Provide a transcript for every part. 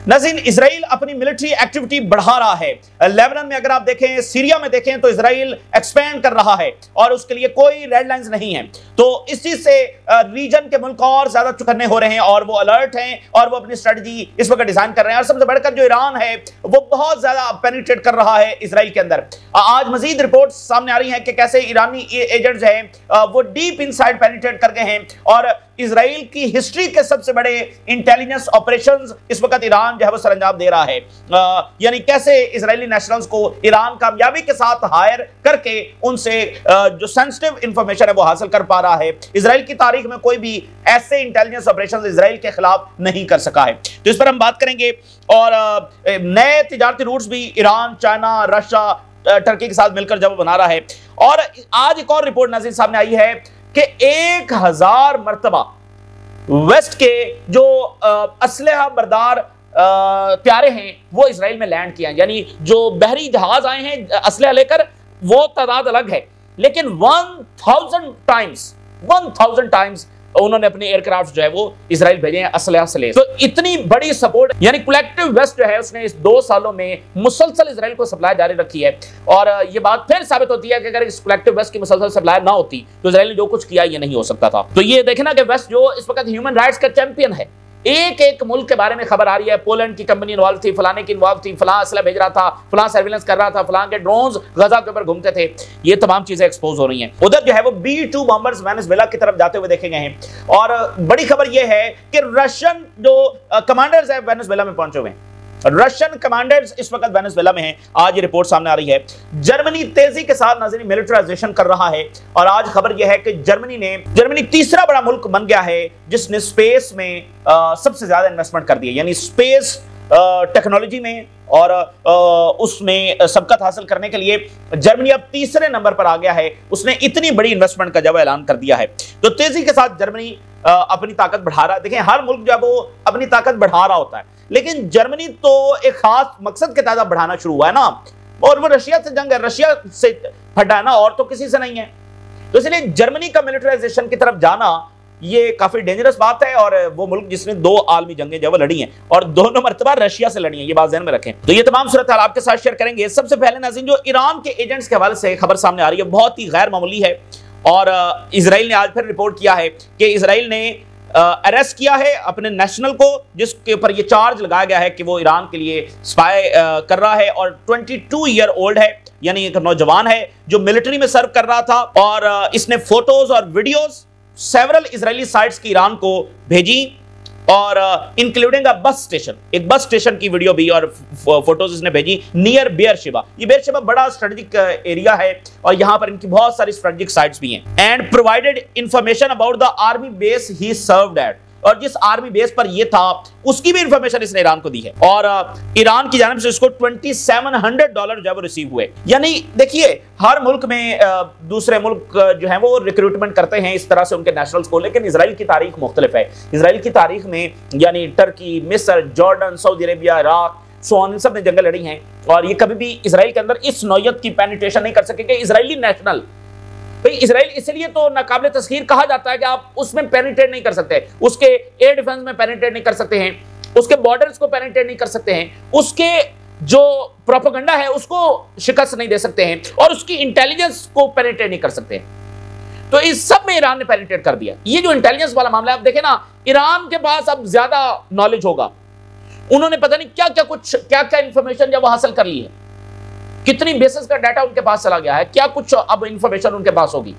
नाज़रीन, इजराइल अपनी military activity बढ़ा रहा है। लेबनान में अगर आप देखें, सीरिया में देखें तो इजराइल एक्सपेंड कर रहा है और उसके लिए कोई रेड लाइंस नहीं है। तो इस चीज से रीजन के मुल्क और ज्यादा चौकन्ने हो रहे हैं और वो अलर्ट हैं और वो अपनी स्ट्रेटजी इस वक्त डिजाइन कर रहे हैं। और सबसे बढ़कर जो ईरान है वो बहुत ज्यादा पेनिट्रेट कर रहा है इजराइल के अंदर। आज मजीद रिपोर्ट सामने आ रही है कि कैसे ईरानी एजेंट्स हैं वो डीप इनसाइड पेनिट्रेट कर गए हैं और इजराइल की हिस्ट्री के सबसे बड़े इंटेलिजेंस ऑपरेशंस इस वक्त ईरान जो है वो सरंजाम दे रहा है। यानी कैसे इजरायली नेशनल्स को ईरान कामयाबी के साथ हायर करके उनसे जो सेंसिटिव इंफॉर्मेशन है वो हासिल कर पा रहा है। इजराइल की तारीख में कोई भी ऐसे इंटेलिजेंस ऑपरेशंस इजराइल के खिलाफ नहीं कर सका है। तो इस पर हम बात करेंगे और नए तिजारती रूट्स भी ईरान, चाइना, रशिया, टर्की के साथ मिलकर जब बना रहा है। और आज एक और रिपोर्ट नाज़रीन सामने आई है कि 1000 मर्तबा वेस्ट के जो असलहा बरदार त्यारे हैं वो इजराइल में लैंड किए हैं। यानी जो बहरी जहाज आए हैं असलहा लेकर वो तादाद अलग है, लेकिन 1000 टाइम्स उन्होंने अपने एयरक्राफ्ट जो है वो इजराइल भेजे हैं असलहा से लेकर। तो इतनी बड़ी सपोर्ट, यानी कलेक्टिव वेस्ट जो है उसने इस 2 सालों में मुसलसल इजराइल को सप्लाई जारी रखी है। और ये बात फिर साबित होती है कि अगर इस कलेक्टिव वेस्ट की मुसलसल सप्लाई ना होती तो इजराइल ने जो कुछ किया ये नहीं हो सकता था। तो ये देखना कि वेस्ट जो इस वक्त ह्यूमन राइट्स का चैंपियन है, एक एक मुल्क के बारे में खबर आ रही है। पोलैंड की कंपनी इन्वॉल्व थी, फलाने की इन्वॉल्व थी, फलां असला भेज रहा था, फलां सर्विलेंस कर रहा था, फलां के ड्रोन्स गजा के ऊपर घूमते थे। ये तमाम चीजें एक्सपोज हो रही हैं। उधर जो है वो B-2 बॉम्बर्स वेनेजुएला की तरफ जाते हुए देखे गए हैं। और बड़ी खबर यह है कि रशियन जो कमांडर्स है वेनेजुएला में पहुंचे हुए हैं। रशियन कमांडर्स इस वक्त वेनेजुएला में हैं। आज ये रिपोर्ट सामने आ रही है। जर्मनी तेजी के साथ नाज़रीन मिलिटराइजेशन कर रहा है और आज खबर यह है कि जर्मनी तीसरा बड़ा मुल्क बन गया है जिसने स्पेस में सबसे ज्यादा इन्वेस्टमेंट कर दी है। यानी स्पेस टेक्नोलॉजी में और उसमें सबकत हासिल करने के लिए जर्मनी अब तीसरे नंबर पर आ गया है। उसने इतनी बड़ी इन्वेस्टमेंट का जब ऐलान कर दिया है तो तेजी के साथ जर्मनी अपनी ताकत बढ़ा रहा है। देखें, हर मुल्क जो है वो अपनी ताकत बढ़ा रहा होता है, लेकिन जर्मनी तो एक खास मकसद के तहत बढ़ाना शुरू हुआ है ना। और वो रशिया से जंग है, रशिया से फटा है ना, और तो किसी से नहीं है। तो इसलिए जर्मनी का मिलिटराइजेशन की तरफ जाना ये काफी डेंजरस बात है। और वो मुल्क जिसने 2 आलमी जंगें जब लड़ी हैं और दोनों मर्तबा रशिया से लड़ी हैं, ये बात ध्यान में रखें। तो ये तमाम सूरत हाल आपके साथ शेयर करेंगे। सबसे पहले नाज़रीन जो ईरान के एजेंट्स के हवाले से खबर सामने आ रही है बहुत ही गैर मामूली है। और इजराइल ने आज फिर रिपोर्ट किया है कि इजराइल ने अरेस्ट किया है अपने नेशनल को, जिसके ऊपर ये चार्ज लगाया गया है कि वो ईरान के लिए स्पाई कर रहा है और 22 ईयर ओल्ड है, यानी एक नौजवान है जो मिलिट्री में सर्व कर रहा था। और इसने फोटोज और वीडियोस सेवरल इजरायली साइट्स की ईरान को भेजी और इंक्लूडिंग एक बस स्टेशन की वीडियो भी और फोटोज इसने भेजी नियर बेयरशेबा। ये बेयरशेबा बड़ा स्ट्रेटेजिक एरिया है और यहां पर इनकी बहुत सारी स्ट्रेटेजिक साइट्स भी हैं। And provided information about the army base he served at, और जिस आर्मी बेस पर ये था उसकी भी इंफॉर्मेशन इसने ईरान को दी है। और ईरान की जानिब से इसको $2700 जो है वो रिसीव हुए। यानी देखिए, हर मुल्क में दूसरे मुल्क जो है वो रिक्रूटमेंट करते हैं इस तरह से उनके नेशनल्स को, लेकिन इजराइल की तारीख मुख्तलिफ है। इजराइल की तारीख में यानी टर्की, मिस्र, जॉर्डन, सऊदी अरेबिया, इराक, इन सब ने जंगें लड़ी हैं और ये कभी भी इजराइल के अंदर इस नौयत की पेनिट्रेशन नहीं कर सकेंगे। इजरायली नेशनल, भाई इजराइल इसलिए तो नाकाबिल तस्खीर कहा जाता है कि आप उसमें पेनिट्रेट नहीं कर सकते, उसके एयर डिफेंस में पेनिट्रेट नहीं कर सकते हैं, उसके बॉर्डर्स को पेनिट्रेट नहीं कर सकते हैं, उसके जो प्रोपेगेंडा है उसको शिकस्त नहीं दे सकते हैं और उसकी इंटेलिजेंस को पेनिट्रेट नहीं कर सकते हैं। तो इस सब में ईरान ने पेनिट्रेट कर दिया। ये जो इंटेलिजेंस वाला मामला है, आप देखें ना, ईरान के पास अब ज्यादा नॉलेज होगा। उन्होंने पता नहीं क्या क्या इंफॉर्मेशन जब हासिल कर ली है, कितनी बेसिस का डाटा उनके पास चला गया है, क्या कुछ अब इंफॉर्मेशन उनके पास होगी।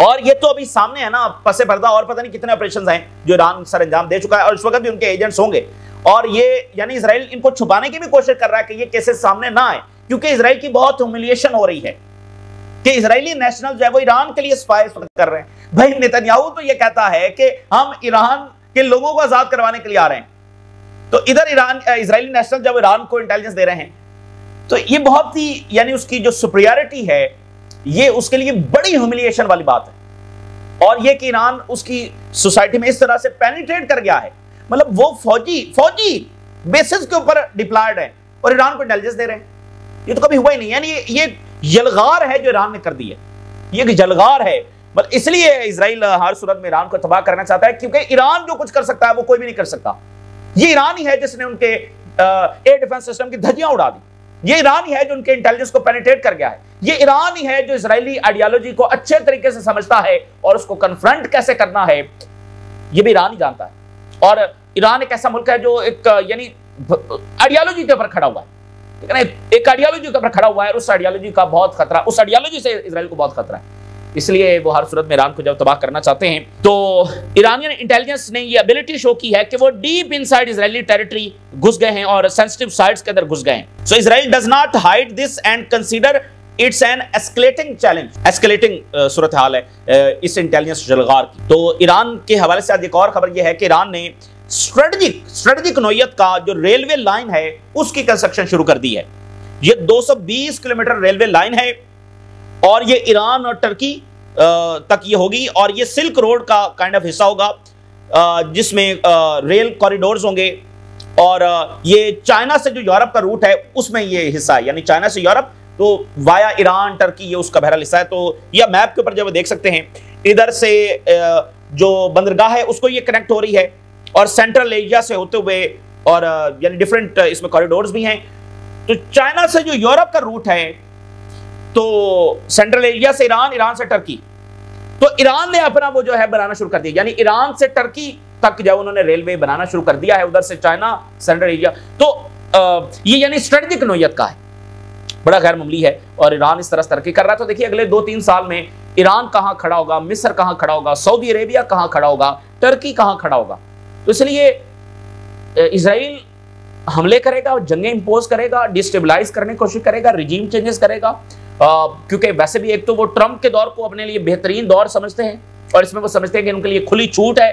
और ये तो अभी सामने है ना, पसे पर्दा और पता नहीं कितने ऑपरेशंस हैं जो ईरान सर अंजाम दे चुका है और इस वक्त भी उनके एजेंट्स होंगे। और ये यानी इजराइल इनको छुपाने की भी कोशिश कर रहा है कि ये केसेस सामने ना आए, क्योंकि इजराइल की बहुत ह्यूमिलिएशन हो रही है कि इजरायली नेशनल जो है वो ईरान के लिए स्पाई कर रहे हैं। भाई नेतन्याहू तो ये कहता है कि हम ईरान के लोगों को आजाद करवाने के लिए आ रहे हैं, तो इधर इजरायली नेशनल जब ईरान को इंटेलिजेंस दे रहे हैं, तो ये बहुत ही यानी उसकी जो सुपीरियरिटी है ये उसके लिए बड़ी ह्यूमिलिएशन वाली बात है। और ये कि ईरान उसकी सोसाइटी में इस तरह से पेनिट्रेट कर गया है, मतलब वो फौजी बेसिस के ऊपर डिप्लॉयड है और ईरान को इंटेलिजेंस दे रहे हैं। ये तो कभी हुआ ही नहीं। यानी ये यलगार है जो ईरान ने कर दी है, ये यलगार है। बल इसलिए इजराइल हर सूरत में ईरान को तबाह करना चाहता है, क्योंकि ईरान जो कुछ कर सकता है वो कोई भी नहीं कर सकता। ये ईरान ही है जिसने उनके एयर डिफेंस सिस्टम की धज्जियां उड़ा दी। ये ईरान ही है जो उनके इंटेलिजेंस को पेनिट्रेट कर गया है। ये ईरान ही है जो इजरायली आइडियोलॉजी को अच्छे तरीके से समझता है और उसको कन्फ्रंट कैसे करना है ये भी ईरान ही जानता है। और ईरान एक ऐसा मुल्क है जो एक यानी आइडियोलॉजी के ऊपर खड़ा हुआ है, एक आइडियोलॉजी के ऊपर खड़ा हुआ है। उस आइडियोलॉजी का बहुत खतरा, उस आइडियोलॉजी से इजराइल को बहुत खतरा है। इसलिए वो हर सूरत में ईरान को जब तबाह करना चाहते हैं तो ईरानियन इंटेलिजेंस ने ये एबिलिटी शो की है कि वो डीप इनसाइड इजरायली टेरिटरी घुस गए हैं और सेंसिटिव साइट्स के अंदर घुस गए हैं। So Israel does not hide this and consider it's an escalating challenge. Escalating सूरत हाल है इस इंटेलिजेंस जलगार की। तो ईरान के हवाले से आज एक और खबर यह है कि ईरान ने स्ट्रेटेजिक नौयत का जो रेलवे लाइन है उसकी कंस्ट्रक्शन शुरू कर दी है। ये 220 किलोमीटर रेलवे लाइन है और ये ईरान और टर्की तक ये होगी और ये सिल्क रोड का काइंड ऑफ हिस्सा होगा जिसमें रेल कॉरिडोर्स होंगे और ये चाइना से जो यूरोप का रूट है उसमें ये हिस्सा है, यानी चाइना से यूरोप तो वाया ईरान टर्की ये उसका बहरहाल हिस्सा है। तो यह मैप के ऊपर जब देख सकते हैं इधर से जो बंदरगाह है उसको ये कनेक्ट हो रही है और सेंट्रल एशिया से होते हुए और यानी डिफरेंट इसमें कॉरिडोर्स भी हैं। तो चाइना से जो यूरोप का रूट है तो सेंट्रल एशिया से ईरान, ईरान से टर्की, तो ईरान ने अपना वो जो है बनाना शुरू कर दिया, यानी ईरान से टर्की तक जब उन्होंने रेलवे बनाना शुरू कर दिया है, उधर से चाइना सेंट्रल एशिया। तो ये यानी स्ट्रेटेजिक नौयत का है, बड़ा गैर मामूली है और ईरान इस तरह से तरक्की कर रहा है। तो देखिए अगले 2-3 साल में ईरान कहां खड़ा होगा, मिस्र कहां खड़ा होगा, सऊदी अरेबिया कहां खड़ा होगा, टर्की कहां खड़ा होगा। तो इसलिए इजराइल हमले करेगा, जंगें इंपोज करेगा, डिस्टेबलाइज करने की कोशिश करेगा, रिजीम चेंजेस करेगा, क्योंकि वैसे भी एक तो वो ट्रंप के दौर को अपने लिए बेहतरीन दौर समझते हैं और इसमें वो समझते हैं कि उनके लिए खुली छूट है,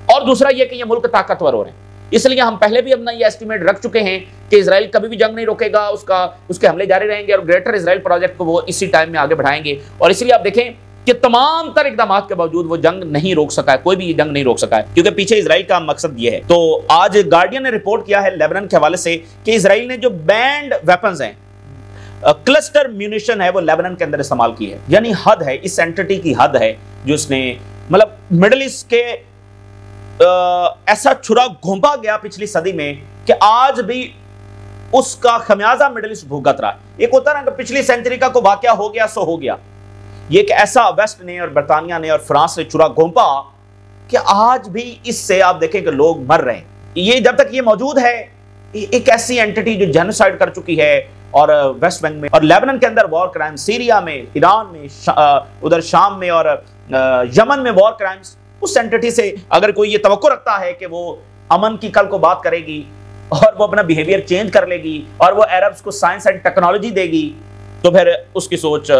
और दूसरा ये कि ये मुल्क ताकतवर हो रहे हैं। इसलिए हम पहले भी अपना ये एस्टिमेट रख चुके हैं कि इजराइल कभी भी जंग नहीं रोकेगा, उसके हमले जारी रहेंगे और ग्रेटर इजराइल प्रोजेक्ट को वो इसी टाइम में आगे बढ़ाएंगे। और इसलिए आप देखें कि तमाम तर इकदाम के बावजूद वो जंग नहीं रोक सका है, कोई भी जंग नहीं रोक सका है, क्योंकि पीछे इजराइल का मकसद ये है। तो आज गार्डियन ने रिपोर्ट किया है लेबनान के हवाले से कि इजराइल ने जो बैंड वेपन्स हैं, क्लस्टर म्यूनिशन है, वो लेबनान के अंदर इस्तेमाल की है। यानी हद है, इस एंटिटी की हद है जो उसने मतलब मिडिल ईस्ट के ऐसा छुरा घोंपा गया पिछली सदी में कि आज भी उसका खमियाजा मिडिल ईस्ट भुगत रहा है। एक होता है ना कि पिछली सेंचुरी का कोई वाकया हो गया सो हो गया, ये एक ऐसा वेस्ट ने और बर्तानिया ने और फ्रांस ने छुरा घोंपा कि आज भी इससे आप देखें कि लोग मर रहे हैं। ये जब तक ये मौजूद है, एक ऐसी एंटिटी जो जेनोसाइड कर चुकी है और वेस्ट बैंक में और लेबनान के अंदर वॉर क्राइम, सीरिया में, ईरान में, उधर शाम में और यमन में वॉर क्राइम्स, उस एंटिटी से अगर कोई ये तवक्को रखता है कि वो अमन की कल को बात करेगी और वो अपना बिहेवियर चेंज कर लेगी और वो अरब्स को साइंस एंड टेक्नोलॉजी देगी, तो फिर उसकी सोच,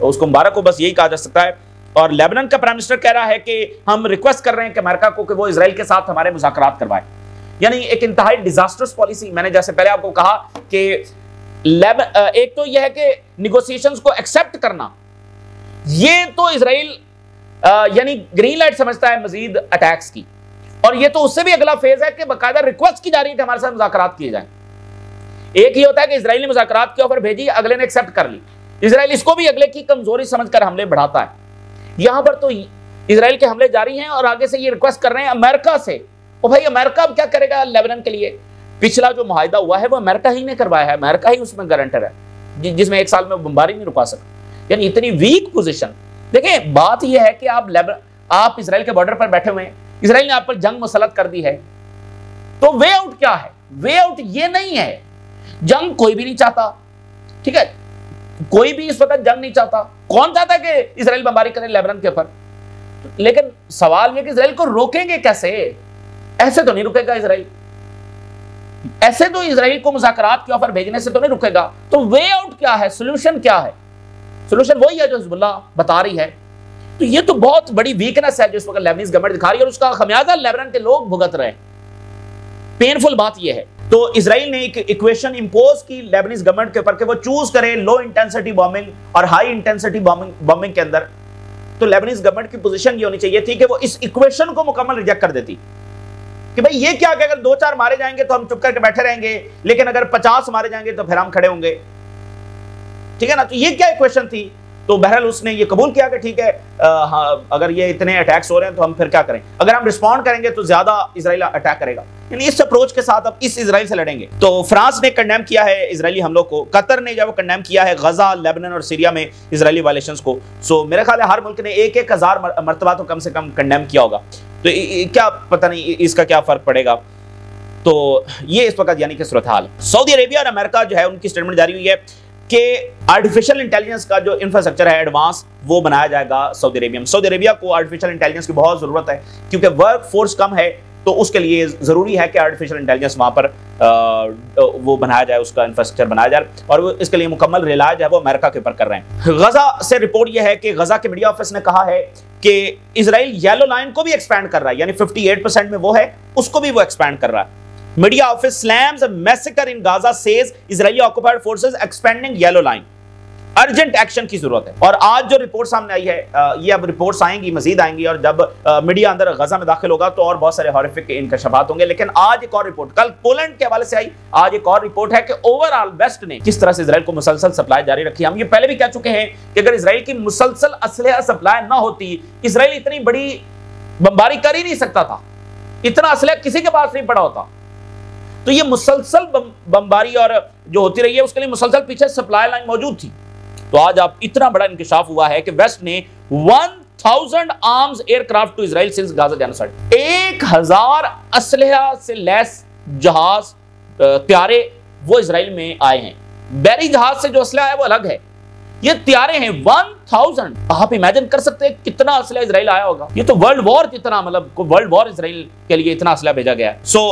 उसको मुबारक को बस यही कहा जा सकता है। और लेबनान का प्राइम मिनिस्टर कह रहा है कि हम रिक्वेस्ट कर रहे हैं कि अमेरिका को कि वो इजराइल के साथ हमारे मुज़ाकरात करवाए। यानी एक इंतहाई डिजास्टर्स पॉलिसी। मैंने जैसे पहले आपको कहा कि एक तो यह है कि निगोशिएशंस को एक्सेप्ट करना, ये तो इजराइल यानी ग्रीन लाइट समझता है मजीद अटैक्स की, और ये तो उससे भी अगला फेज है कि बाकायदा रिक्वेस्ट की जा रही है कि हमारे साथ मुज़ाकरात किए जाएं। एक ही होता है कि इजराइल ने मुज़ाकरात की ऑफर भेजी, अगले ने एक्सेप्ट कर ली, इजराइल इसको भी अगले की कमजोरी समझकर हमले बढ़ाता है। यहां पर तो इजराइल के हमले जारी हैं और आगे से ये रिक्वेस्ट कर रहे हैं अमेरिका से। और भाई अमेरिका अब क्या करेगा लेबनान के लिए? पिछला जो मुआहिदा हुआ है वो अमेरिका ही ने करवाया है, अमेरिका ही उसमें गारंटर है, जिसमें एक साल में बमबारी नहीं रुका सकता। यानी इतनी वीक पोजीशन। देखिए बात यह है कि आप इजराइल के बॉर्डर पर बैठे हुए हैं, इजराइल ने आप पर जंग मुसल्लत कर दी है, तो वे आउट क्या है? वे आउट ये नहीं है, जंग कोई भी नहीं चाहता, ठीक है, कोई भी इस वक्त जंग नहीं चाहता। कौन चाहता है कि इजराइल बमबारी करे लेबनान के ऊपर? लेकिन सवाल यह कि इजराइल को रोकेंगे कैसे? ऐसे तो नहीं रुकेगा इजराइल, ऐसे तो इजराइल को मुज़ाकरात की ऑफर भेजने से तो नहीं रुकेगा। तो वे आउट क्या है? सोल्यूशन क्या है? सोल्यूशन वही है जो हिजबुल्लाह बता रही है। तो ये तो बहुत बड़ी वीकनेस है जो इस वक्त लेबनीज गवर्नमेंट दिखा रही है और उसका खमियाजा लेबनान के लोग भुगत रहे हैं। पेनफुल बात यह है। तो इजराइल ने एक इक्वेशन इंपोज की लेबनीज गवर्नमेंट के ऊपर कि वो चूज करे लो इंटेंसिटी बॉम्बिंग और हाई इंटेंसिटी बॉम्बिंग के अंदर। तो लेबनीज गवर्नमेंट की पोजीशन ये होनी चाहिए थी कि वो इस इक्वेशन को मुकम्मल रिजेक्ट कर देती कि भाई ये क्या कि अगर 2-4 मारे जाएंगे तो हम चुप करके बैठे रहेंगे, लेकिन अगर 50 मारे जाएंगे तो फिर हम खड़े होंगे, ठीक है ना। तो ये क्या इक्वेशन थी? तो बहरहाल उसने ये कबूल किया कि ठीक है, हाँ, अगर ये इतने अटैक्स हो रहे हैं तो हम फिर क्या करें, अगर हम रिस्पॉन्ड करेंगे तो ज्यादा इजराइल अटैक करेगा। यानी इस अप्रोच के साथ अब इस इजराइल से लड़ेंगे। तो फ्रांस ने कंडेम किया है इजरायली हमलों को, कतर ने जब कंडेम किया है गजा, लेबनान और सीरिया में इजरायली वायलेशंस को। सो मेरे ख्याल है हर मुल्क ने 1,000 मरतबा तो कम से कम कंडेम किया होगा। तो क्या पता नहीं इसका क्या फर्क पड़ेगा। तो ये इस वक्त यानी कि सूरत हाल। सऊदी अरेबिया और अमेरिका जो है उनकी स्टेटमेंट जारी हुई है कि आर्टिफिशियल इंटेलिजेंस का जो इंफ्रास्ट्रक्चर है एडवांस वो बनाया जाएगा सऊदी अरेबिया में। सऊदी अरेबिया को आर्टिफिशियल इंटेलिजेंस की बहुत जरूरत है क्योंकि वर्क फोर्स कम है, तो उसके लिए जरूरी है कि आर्टिफिशियल इंटेलिजेंस वहां पर वो बनाया जाए, उसका इंफ्रास्ट्रक्चर बनाया जाए, और वो इसके लिए मुकम्मल रिलाय है वो अमेरिका के ऊपर कर रहे हैं। गजा से रिपोर्ट यह है कि गजा के मीडिया ऑफिस ने कहा है कि इजराइल येलो लाइन को भी एक्सपैंड कर रहा है, यानी 58% में वो है, उसको भी वो एक्सपैंड कर रहा है। Media office slams a massacre in Gaza says Israeli occupied forces expanding yellow line, urgent action की जरूरत है। और आज जो रिपोर्ट सामने आई है, ये अब रिपोर्ट्स आएंगी, मजीद आएंगी, और जब मीडिया अंदर गजा में दाखिल होगा तो और बहुत सारे हॉरिफिक इंकशाफात होंगे। लेकिन आज एक और रिपोर्ट, कल पोलैंड के हवाले से आई, आज एक और रिपोर्ट है कि ओवरऑल वेस्ट ने किस तरह से इजराइल को मुसलसल सप्लाई जारी रखी। हम ये पहले भी कह चुके हैं कि अगर इजराइल की मुसलसल असलहा सप्लाई ना होती, इजराइल इतनी बड़ी बमबारी कर ही नहीं सकता था, इतना असलहा किसी के पास नहीं पड़ा होता। तो ये मुसलसल बमबारी और जो होती रही है उसके लिए मुसलसल पीछे सप्लाई लाइन मौजूद थी। तो आज आप इतना बड़ा इंकशाफ हुआ है कि वेस्ट ने 1000 arms aircraft to Israel since Gaza genocide, 1000 असलहा से लैस जहाज त्यारे वो इजराइल में आए हैं। बैरी जहाज से जो असलहा है वो अलग है, ये त्यारे हैं 1000। आप इमेजिन कर सकते हैं कितना असलहा इजराइल आया होगा। ये तो वर्ल्ड वॉर जितना, मतलब वर्ल्ड वॉर इजराइल के लिए इतना असलहा भेजा गया है। सो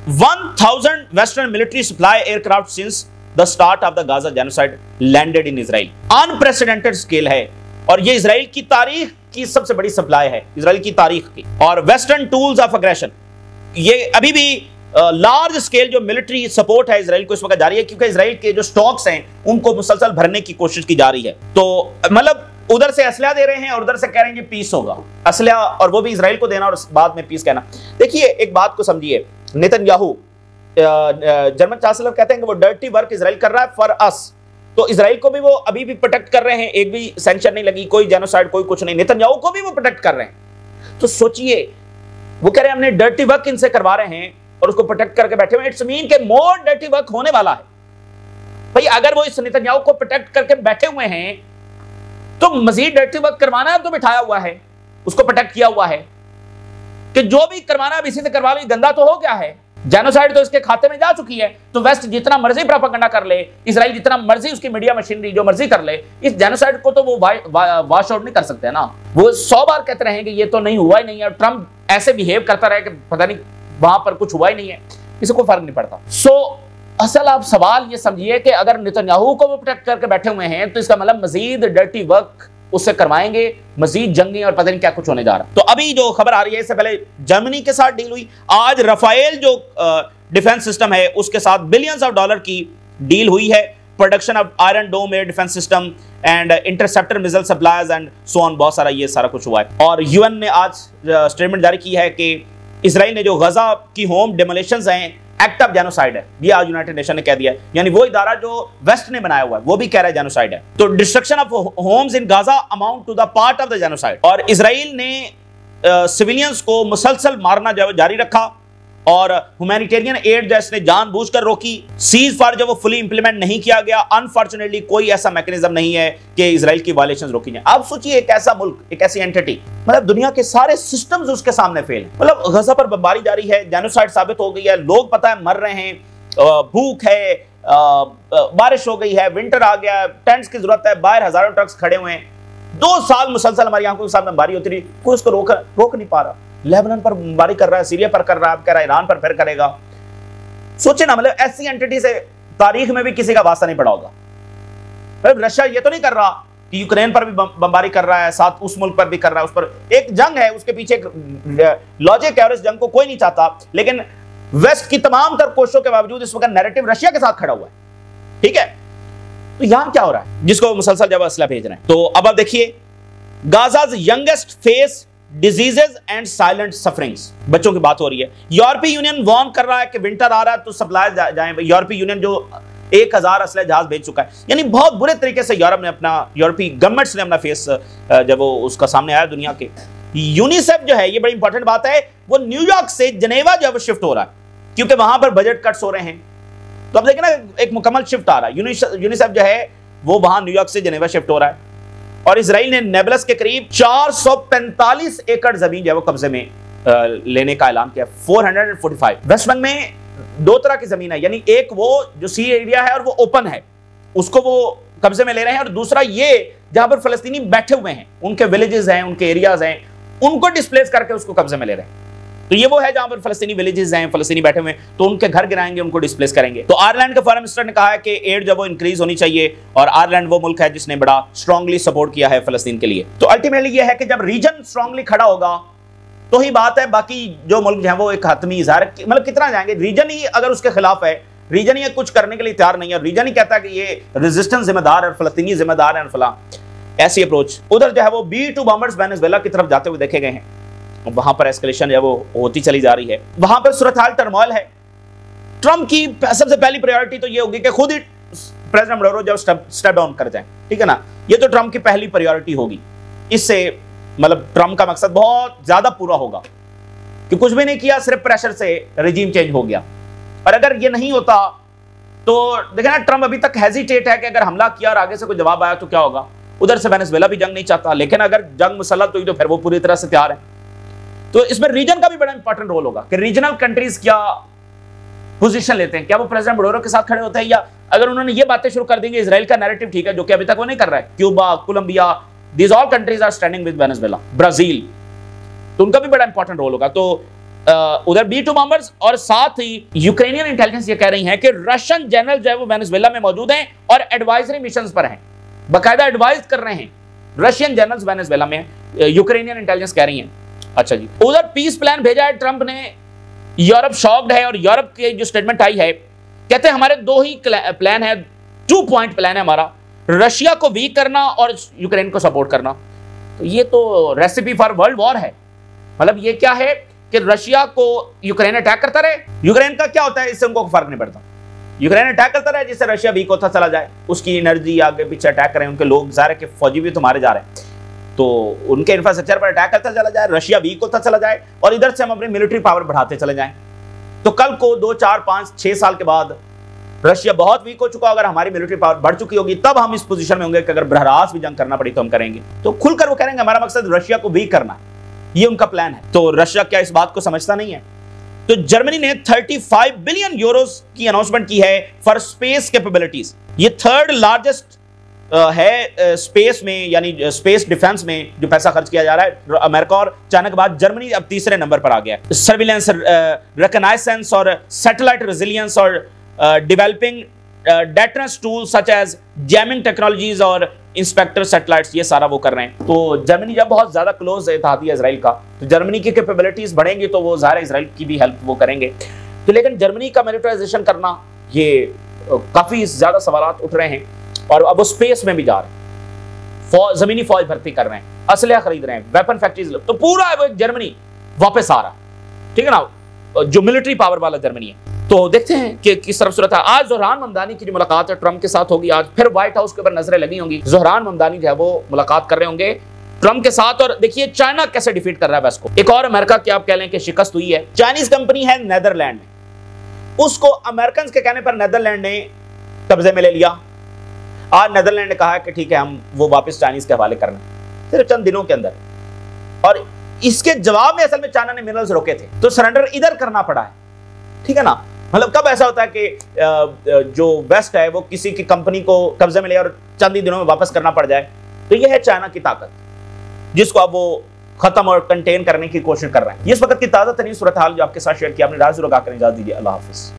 1000 Western military supply aircraft since the start of the Gaza genocide landed in Israel. Unprecedented scale है, और ये इजराइल की तारीख की सबसे बड़ी सप्लाई है, इजराइल की तारीख की। और वेस्टर्न टूल्स ऑफ अग्रेशन, ये अभी भी लार्ज स्केल जो मिलिट्री सपोर्ट है इजराइल को इस वक्त जारी है, क्योंकि इजराइल के जो स्टॉक्स हैं उनको मुसलसल भरने की कोशिश की जा रही है। तो मतलब उधर से असलहा दे रहे हैं और उधर से कह रहे हैं कि पीस होगा, असलहा और वो भी इजराइल को देना और बाद में पीस कहना। देखिए एक बात को समझिए, नेतन्याहू जर्मन चांसलर कहते हैं कि वो डर्टी वर्क इजराइल कर रहा है फॉर अस, तो इजराइल को भी वो अभी भी प्रोटेक्ट कर रहे हैं, एक भी सैंक्शन नहीं लगी, कोई जेनोसाइड कोई कुछ नहीं, नेतन्याहू को भी वो प्रोटेक्ट कर रहे हैं। तो सोचिए, वो कह रहे हैं हमने डर्टी वर्क इनसे करवा रहे हैं और उसको प्रोटेक्ट करके बैठे हुए। इट्स मीन के मोर डर्टी वर्क होने वाला है भाई। अगर वो इस नेतन्याहू को प्रोटेक्ट करके बैठे हुए हैं तो मजीद डर्टी वर्क करवाना है, तो बिठाया हुआ है, उसको प्रोटेक्ट किया हुआ है कि जो भी करवाना है इसी से करवा लो, गंदा तो हो गया है, जेनोसाइड तो इसके खाते में जा चुकी है। तो वेस्ट जितना मर्जी प्रोपेगेंडा कर ले, इजराइल जितना मर्जी उसकी मीडिया मशीनरी जो मर्जी कर ले, इस जेनोसाइड को तो वो वॉश आउट नहीं कर सकते ना। वो 100 बार कहते रहे कि ये तो नहीं हुआ ही नहीं है, ट्रंप ऐसे बिहेव करता रहे कि पता नहीं वहां पर कुछ हुआ ही नहीं है, किसी को फर्क नहीं पड़ता। सो असल आप सवाल ये समझिए कि अगर नेतन्याहू को वो प्रोटेक्ट करके बैठे हुए हैं तो इसका मतलब मजीद डर्टी वर्क उससे करवाएंगे, मजीद जंगी और पता नहीं क्या कुछ होने जा रहा है। तो अभी जो खबर आ रही है, इससे पहले जर्मनी के साथ डील हुई, आज राफेल जो डिफेंस सिस्टम है उसके साथ बिलियंस ऑफ डॉलर की डील हुई है। Production of iron dome air defence system and interceptor missile suppliers and so on, बहुत सारा ये सारा कुछ हुआ है। और यूएन ने आज स्टेटमेंट जारी की है कि इजराइल ने जो गजा की होम डेमोलिशंस हैं एक्ट ऑफ जेनोसाइड है, ये आज यूनाइटेड नेशन ने कह दिया है। यानी वो इदारा जो वेस्ट ने बनाया हुआ है वो भी कह रहा है जेनोसाइड है। तो destruction of homes in Gaza amount to the part of the genocide. और इजराइल ने सिविलियंस को मुसलसल मारना जारी रखा और ह्यूमैनिटेरियन एड जैसे जानबूझकर रोकी। सीज फायर जब वो फुली इंप्लीमेंट नहीं किया गया, अनफॉर्चुनेटली कोई ऐसा मैकेनिज्म नहीं है कि इजराइल की वायलेशंस रोकी जाए। आप सोचिए एक ऐसा मुल्क, एक ऐसी एंटिटी, मतलब दुनिया के सारे सिस्टम्स उसके सामने फेल हैं। मतलब गजा पर बमबारी जारी है, जेनोसाइड साबित हो गई है, लोग पता है मर रहे हैं, भूख है, बारिश हो गई है, विंटर आ गया, टेंट्स की जरूरत है, बाहर हजारों ट्रक्स खड़े हुए हैं। 2 साल मुसलसल हमारी आंखों के सामने बमबारी होती रही, कोई उसको रोक नहीं पा रहा। लेबनान पर बमबारी कर रहा है, सीरिया पर कर रहा है, अब कह रहा है ईरान पर फिर करेगा। सोचे ना, मतलब ऐसी एंटिटी से तारीख में भी किसी का वास्ता नहीं पड़ा होगा। मतलब रशिया ये तो नहीं कर रहा कि यूक्रेन पर भी बमबारी कर रहा है, साथ उस मुल्क पर भी कर रहा है, उस पर एक जंग है, उसके पीछे एक लॉजिक है और इस जंग को कोई नहीं चाहता। लेकिन वेस्ट की तमाम तर कोशिशों के बावजूद इस वक्त नैरेटिव रशिया के साथ खड़ा हुआ है, ठीक है। तो यहां क्या हो रहा है जिसको मुसलसल जब असला भेज रहे हैं। तो अब आप देखिए, Gaza's youngest face diseases and silent sufferings, बच्चों की बात हो रही है। यूरोपीय यूनियन वार्न कर रहा है कि विंटर आ रहा है तो सप्लाई जाएं। यूरोपीय यूनियन जो 1000 असले जहाज भेज चुका है। यानी बहुत बुरे तरीके से यूरोपीय गवर्नमेंट्स ने अपना फेस जब वो उसका सामने आया दुनिया के। यूनिसेफ जो है, ये बड़ी इंपॉर्टेंट बात है, वो न्यूयॉर्क से जनेवा जो है वो शिफ्ट हो रहा है, क्योंकि वहां पर बजट कट्स हो रहे हैं। तो अब देखिए ना, एक मुकम्मल शिफ्ट आ रहा है। यूनिसेफ जो है वो वहां न्यूयॉर्क से जनेवा शिफ्ट हो रहा है। और इसराइल ने नेबलस के करीब 445 एकड़ जमीन जो है वो कब्जे में लेने का ऐलान किया। 445। वेस्ट बैंक में दो तरह की जमीन है, यानी एक वो जो सी एरिया है और वो ओपन है, उसको वो कब्जे में ले रहे हैं, और दूसरा ये जहां पर फलस्तीनी बैठे हुए हैं, उनके विलेजेस हैं, उनके एरियाज हैं, उनको डिस्प्लेस करके उसको कब्जे में ले रहे हैं। तो ये वो है जहां पर फलस्तीनी विलेजेस हैं, फलस्तीनी बैठे हुए हैं, तो उनके घर गिराएंगे, उनको डिस्प्लेस करेंगे। तो आयरलैंड के फॉरेन मिनिस्टर ने कहा है कि एड जब वो इंक्रीज होनी चाहिए, और आयरलैंड वो मुल्क है जिसने बड़ा स्ट्रांगली सपोर्ट किया है फलस्तीन के लिए। तो अल्टीमेटली ये है कि जब रीजन स्ट्रांगली खड़ा होगा तो ही बात है, बाकी जो मुल्क जो है वो एक हतमी इज़हार, मतलब कितना जाएंगे। रीजन ही अगर उसके खिलाफ है, रीजन ही कुछ करने के लिए तैयार नहीं है, रीजन ही कहता है कि ये रेजिस्टेंस जिम्मेदार है, फलस्तीनी जिम्मेदार है, फला ऐसी अप्रोच। उधर जो है वो B-2 बॉम्बर्स वेनेजुएला की तरफ जाते हुए देखे गए हैं, वहां पर एस्केलेशन जो है वो होती चली जा रही है। वहां पर सूरत हाल टर्मोइल है। ट्रंप की सबसे पहली प्रायोरिटी तो ये होगी कि खुद ही प्रेसिडेंट मडूरो जब स्टेप डाउन कर जाए, ठीक है ना। ये तो ट्रंप की पहली प्रायोरिटी होगी। इससे मतलब ट्रंप का मकसद बहुत ज्यादा पूरा होगा कि कुछ भी नहीं किया, सिर्फ प्रेशर से रिजीम चेंज हो गया। और अगर ये नहीं होता तो देखिए ना, ट्रंप अभी तक हेजिटेट है कि अगर हमला किया और आगे से कोई जवाब आया तो क्या होगा। उधर से वेनेजुएला भी जंग नहीं चाहता, लेकिन अगर जंग मुसल्लत हुई तो फिर वो पूरी तरह से तैयार है। तो इसमें रीजन का भी बड़ा इंपॉर्टेंट रोल होगा कि रीजनल कंट्रीज क्या पोजीशन लेते हैं, क्या वो प्रेसिडेंट मडूरो के साथ खड़े होते हैं, या अगर उन्होंने ये बातें शुरू कर देंगे इजराइल का नैरेटिव, ठीक है, जो कि अभी तक वो नहीं कर रहा है। Cuba, Colombia, these all countries are standing with Venezuela, Brazil, तो उनका भी बड़ा इंपॉर्टेंट रोल होगा। तो उधर B-2 बॉम्बर्स, और साथ ही यूक्रेनियन इंटेलिजेंस ये कह रही है कि रशियन जनरल जो है वो वेनेजुएला में मौजूद हैं और एडवाइजरी मिशंस पर हैं, बाकायदा एडवाइज कर रहे हैं। रशियन जनरल्स वेनेजुएला में, यूक्रेनियन इंटेलिजेंस कह रही है। अच्छा जी, उधर पीस प्लान भेजा है ट्रंप ने। यूरोप शॉक्ड है, और यूरोप की जो स्टेटमेंट आई है, कहते हैं हमारे दो ही प्लान है, 2 पॉइंट प्लान है हमारा, रशिया को वीक करना और यूक्रेन को सपोर्ट करना। तो ये तो रेसिपी फॉर वर्ल्ड वॉर है। मतलब ये क्या है कि रशिया को यूक्रेन अटैक करता रहे, यूक्रेन का क्या होता है इससे उनको फर्क नहीं पड़ता। यूक्रेन अटैक करता रहे जिससे रशिया वीक होता चला जाए, उसकी एनर्जी आगे पीछे अटैक करें, उनके लोग ज़ाहिर है कि फौजी भी तो मारे जा रहे हैं, तो उनके इंफ्रास्ट्रक्चर पर अटैक करता चला जाए, रशिया वीक होता चला जाए, और इधर से हम अपनी मिलिट्री पावर बढ़ाते चले जाएं। तो कल को 2, 4, 5, 6 साल के बाद रशिया बहुत वीक हो चुका, अगर हमारी मिलिट्री पावर बढ़ चुकी होगी, तब हम इस पोजीशन में होंगे कि अगर बहरास भी जंग करना पड़ी तो हम करेंगे। तो खुलकर वो करेंगे, हमारा मकसद रशिया को वीक करना है, ये उनका प्लान है। तो रशिया क्या इस बात को समझता नहीं है? तो जर्मनी ने 35 बिलियन यूरोस की अनाउंसमेंट की है फॉर स्पेस कैपेबिलिटीज। ये 3rd लार्जेस्ट है स्पेस में, यानी स्पेस डिफेंस में जो पैसा खर्च किया जा रहा है। अमेरिका और चाइना के बाद जर्मनी अब 3रे नंबर पर आ गया है। सर्विलेंस, रिकॉग्नाइजेंस और सैटेलाइट रेजिलियंस और developing deterrence tools such as jamming technologies और इंस्पेक्टर सैटेलाइट्स, ये सारा वो कर रहे हैं। तो जर्मनी जब बहुत ज्यादा क्लोज है इत्तेहादी इजराइल का, तो जर्मनी की कैपेबिलिटीज बढ़ेंगी तो वो ज़ाहिर इजराइल की भी हेल्प वो करेंगे। तो लेकिन जर्मनी का मिलिटराइजेशन करना, ये काफी ज्यादा सवाल उठ रहे हैं, और अब वो स्पेस में भी जा रहे हैं, जमीनी फौज भर्ती कर रहे हैं, असलहा खरीद रहे हैं, वेपन फैक्ट्रीज, तो पूरा वो जर्मनी वापस आ रहा, ठीक है ना, जो मिलिट्री पावर वाला जर्मनी है। तो देखते हैं कि किस तरफ सूरत है। आज ज़ोहरान ममदानी की जो मुलाकात है ट्रंप के साथ होगी, आज फिर व्हाइट हाउस के ऊपर नजरें लगी होंगी। ज़ोहरान ममदानी जो है वो मुलाकात कर रहे होंगे ट्रंप के साथ, और देखिए चाइना कैसे डिफीट कर रहा है वेस्ट को। एक और अमेरिका की आप कह लें कि शिकस्त हुई है। चाइनीज कंपनी है नेदरलैंड में, उसको अमेरिकन के कहने पर नेदरलैंड ने कब्जे में ले लिया। आज नेदरलैंड ने कहा है कि ठीक है, हम वो वापस चाइनीज के हवाले करना सिर्फ चंद दिनों के अंदर, और इसके जवाब में असल में चाइना ने मिनरल्स रोके थे, तो सरेंडर इधर करना पड़ा है, ठीक है ना। मतलब कब ऐसा होता है कि जो वेस्ट है वो किसी की कंपनी को कब्जे में ले और चंद ही दिनों में वापस करना पड़ जाए। तो ये है चाइना की ताकत, जिसको अब वो खत्म और कंटेन करने की कोशिश कर रहे हैं। इस वक्त की ताजा तरीन सूरत हाल जो आपके साथ शेयर किया, अपनी राज जरूर आकर इजाजत दीजिए। अल्लाह हाफिज।